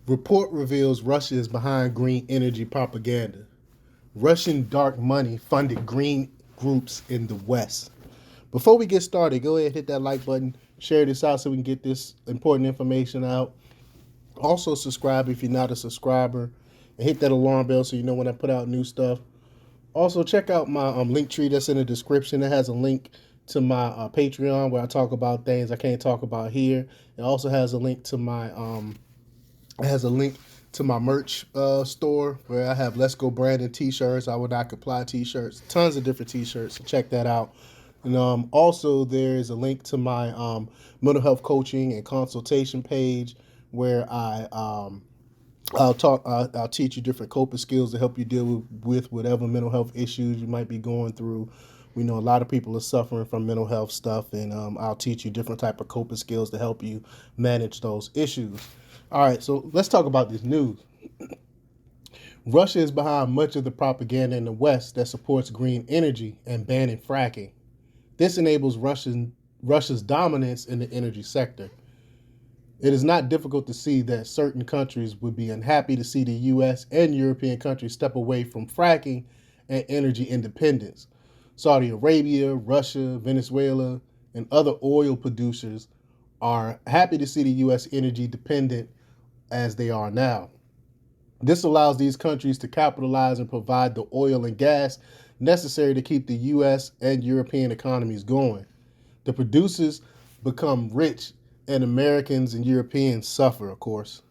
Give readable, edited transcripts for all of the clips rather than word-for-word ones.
Report reveals Russia is behind green energy propaganda. Russian dark money funded green groups in the West. Before we get started, go ahead and hit that like button, share this out so we can get this important information out. Also, subscribe if you're not a subscriber, and hit that alarm bell so you know when I put out new stuff. Also, check out my link tree that's in the description. It has a link to my Patreon where I talk about things I can't talk about here. It also has a link to my merch store where I have Let's Go Brandon t-shirts, I Would Not Comply t-shirts, tons of different t-shirts. So check that out. And also there's a link to my mental health coaching and consultation page where I'll teach you different coping skills to help you deal with whatever mental health issues you might be going through. We know a lot of people are suffering from mental health stuff, and I'll teach you different type of coping skills to help you manage those issues. All right, so let's talk about this news. Russia is behind much of the propaganda in the West that supports green energy and banning fracking. This enables Russia's dominance in the energy sector. It is not difficult to see that certain countries would be unhappy to see the U.S. and European countries step away from fracking and energy independence. Saudi Arabia, Russia, Venezuela, and other oil producers are happy to see the U.S. energy dependent as they are now. This allows these countries to capitalize and provide the oil and gas necessary to keep the U.S. and European economies going. The producers become rich, and Americans and Europeans suffer, of course.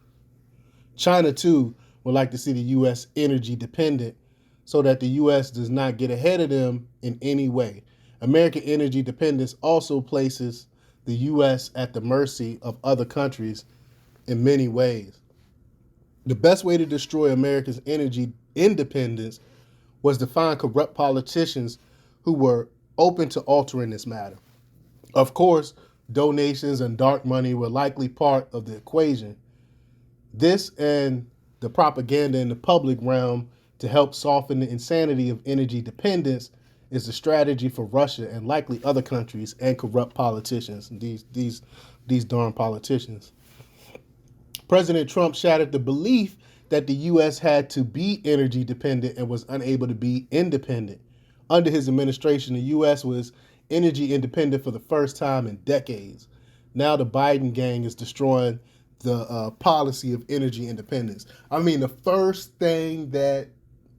China, too, would like to see the U.S. energy dependent so that the U.S. does not get ahead of them in any way. American energy dependence also places the U.S. at the mercy of other countries in many ways. The best way to destroy America's energy independence was to find corrupt politicians who were open to altering this matter. Of course, donations and dark money were likely part of the equation. This and the propaganda in the public realm to help soften the insanity of energy dependence is a strategy for Russia and likely other countries and corrupt politicians. These darn politicians. President Trump shattered the belief that the U.S. had to be energy dependent and was unable to be independent. Under his administration, the U.S. was energy independent for the first time in decades. Now the Biden gang is destroying the policy of energy independence. I mean, the first thing that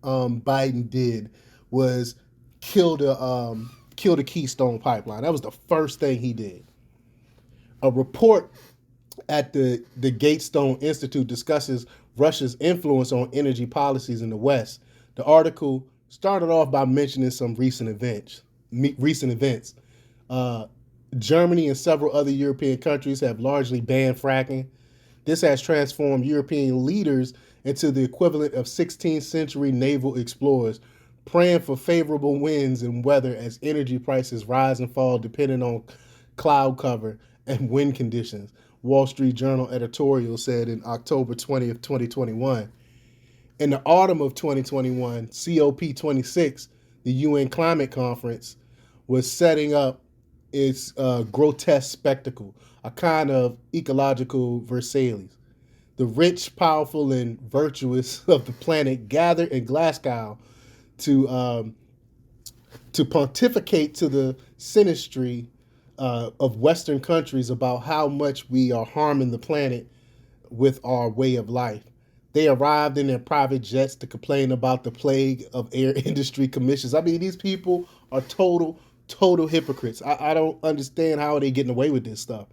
Biden did was kill the Keystone Pipeline. That was the first thing he did. A report at the Gatestone Institute discusses Russia's influence on energy policies in the West. The article started off by mentioning some recent events. Germany and several other European countries have largely banned fracking. This has transformed European leaders into the equivalent of 16th century naval explorers, praying for favorable winds and weather as energy prices rise and fall depending on cloud cover and wind conditions. Wall Street Journal editorial said in October 20th, 2021. In the autumn of 2021, COP26, the UN Climate Conference, was setting up its grotesque spectacle, a kind of ecological Versailles. The rich, powerful, and virtuous of the planet gathered in Glasgow to pontificate to the sinistry of Western countries about how much we are harming the planet with our way of life. They arrived in their private jets to complain about the plague of air industry commissions. I mean, these people are total hypocrites. I don't understand how they're getting away with this stuff.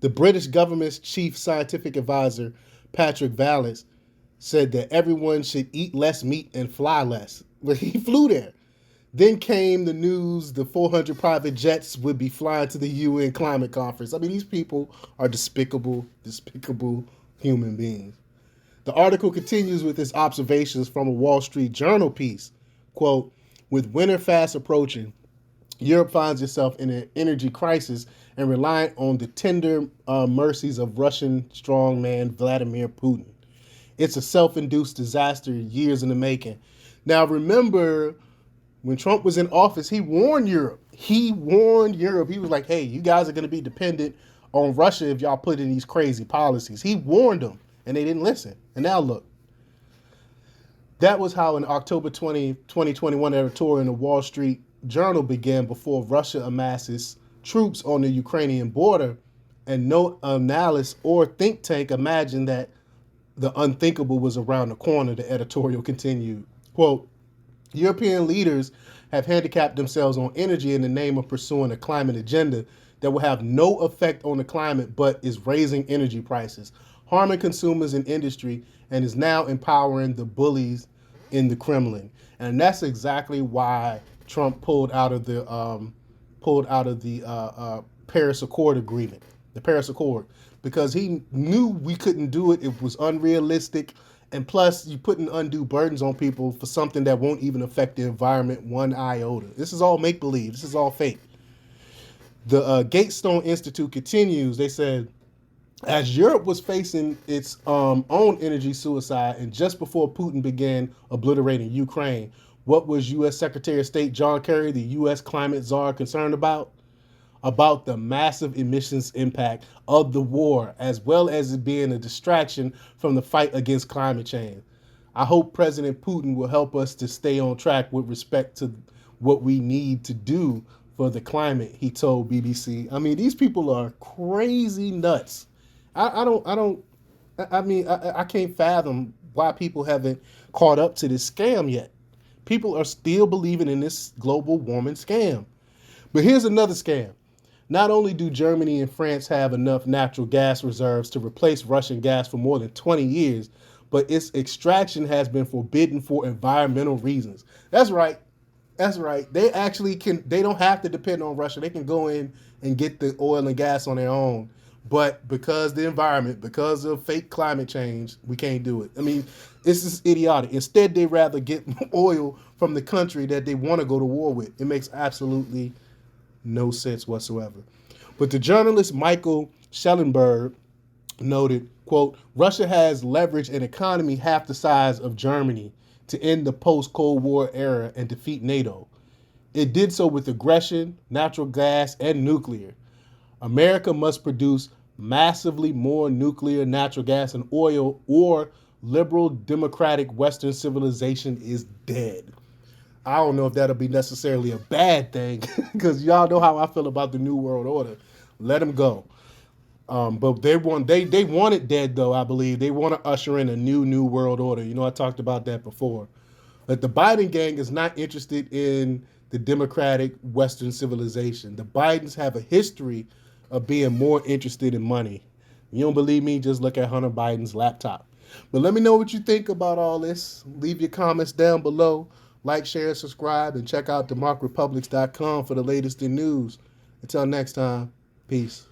The British government's chief scientific advisor, Patrick Vallance, said that everyone should eat less meat and fly less. But he flew there. Then came the news the 400 private jets would be flying to the UN climate conference. I mean, these people are despicable human beings. The article continues with its observations from a Wall Street Journal piece. Quote, with winter fast approaching, Europe finds itself in an energy crisis and reliant on the tender mercies of Russian strongman Vladimir Putin. It's a self-induced disaster, years in the making. Now, remember, when Trump was in office, he warned Europe. He was like, hey, you guys are going to be dependent on Russia if y'all put in these crazy policies. He warned them, and they didn't listen. And now look, that was how an October 2021 editorial in the Wall Street Journal began before Russia amasses troops on the Ukrainian border, and no analyst or think tank imagined that the unthinkable was around the corner, the editorial continued. Quote, European leaders have handicapped themselves on energy in the name of pursuing a climate agenda that will have no effect on the climate but is raising energy prices, harming consumers and industry, and is now empowering the bullies in the Kremlin. And that's exactly why Trump pulled out of the Paris Accord agreement, the Paris Accord, because he knew we couldn't do it. It was unrealistic. And plus, you're putting undue burdens on people for something that won't even affect the environment one iota. This is all make-believe. This is all fake. The Gatestone Institute continues. They said, as Europe was facing its own energy suicide, and just before Putin began obliterating Ukraine, what was U.S. Secretary of State John Kerry, the U.S. Climate Czar, concerned about? About the massive emissions impact of the war, as well as it being a distraction from the fight against climate change. I hope President Putin will help us to stay on track with respect to what we need to do for the climate, he told BBC. I mean, these people are crazy nuts. I can't fathom why people haven't caught up to this scam yet. People are still believing in this global warming scam. But here's another scam. Not only do Germany and France have enough natural gas reserves to replace Russian gas for more than 20 years, but its extraction has been forbidden for environmental reasons. That's right. That's right. They actually they don't have to depend on Russia. They can go in and get the oil and gas on their own. But because the environment, because of fake climate change, we can't do it. I mean, this is idiotic. Instead, they rather get oil from the country that they want to go to war with. It makes absolutely no sense whatsoever. But the journalist Michael Schellenberg noted, quote, Russia has leveraged an economy half the size of Germany to end the post-Cold War era and defeat NATO. It did so with aggression, natural gas, and nuclear. America must produce massively more nuclear, natural gas, and oil, or liberal democratic Western civilization is dead. I don't know if that'll be necessarily a bad thing, because y'all know how I feel about the New World Order. Let them go. But they want it dead, though, I believe. They want to usher in a new world order. You know, I talked about that before. But the Biden gang is not interested in the democratic Western civilization. The Bidens have a history of being more interested in money. You don't believe me? Just look at Hunter Biden's laptop. But let me know what you think about all this. Leave your comments down below. Like, share, subscribe, and check out democrepublics.com for the latest in news. Until next time, peace.